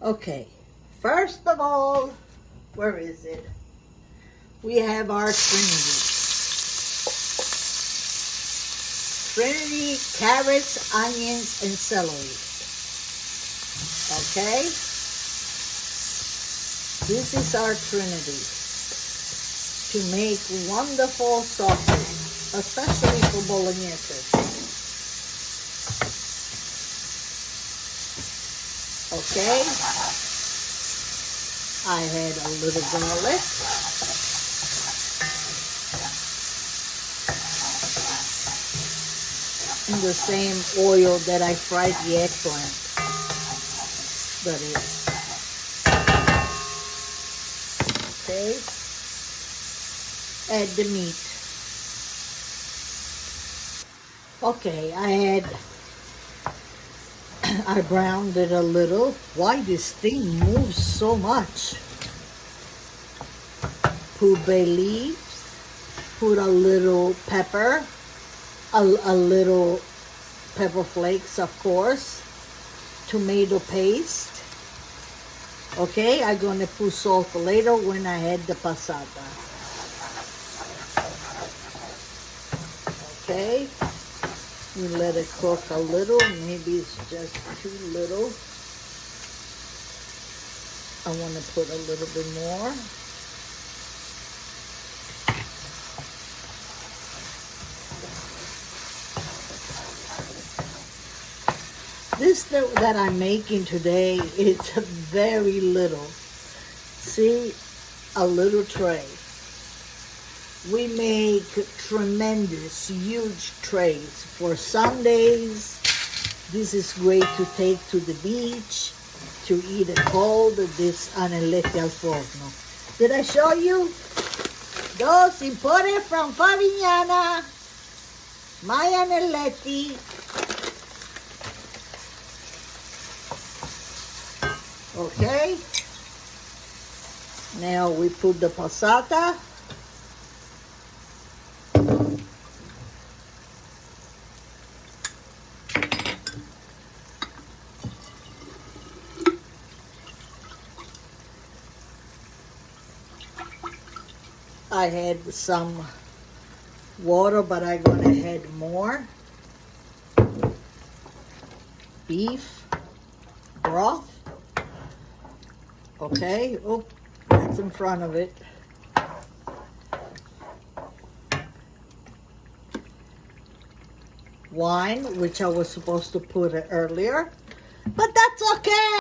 Okay, first of all, where is it? We have our Trinity. Trinity, carrots, onions, and celery. Okay? This is our Trinity to make wonderful sauces, especially for Bolognese. Okay? I had a little garlic. In the same oil that I fried the eggplant. That is. Okay. Add the meat. Okay, I browned it a little. Why this thing moves so much? Put bay leaves. Put a little pepper. A little pepper flakes, of course, tomato paste. Okay, I'm gonna put salt later when I add the passata. Okay, we let it cook a little, maybe it's just too little. I wanna put a little bit more. This that I'm making today is very little. See, a little tray. We make tremendous, huge trays for Sundays. This is great to take to the beach, to eat it cold, this Anelletti al forno. Did I show you? Those imported from Favignana, my Anelletti. Okay, now we put the passata. I had some water, but I'm gonna add more. Beef broth. Okay, oh, that's in front of it. Wine, which I was supposed to put earlier, but that's okay.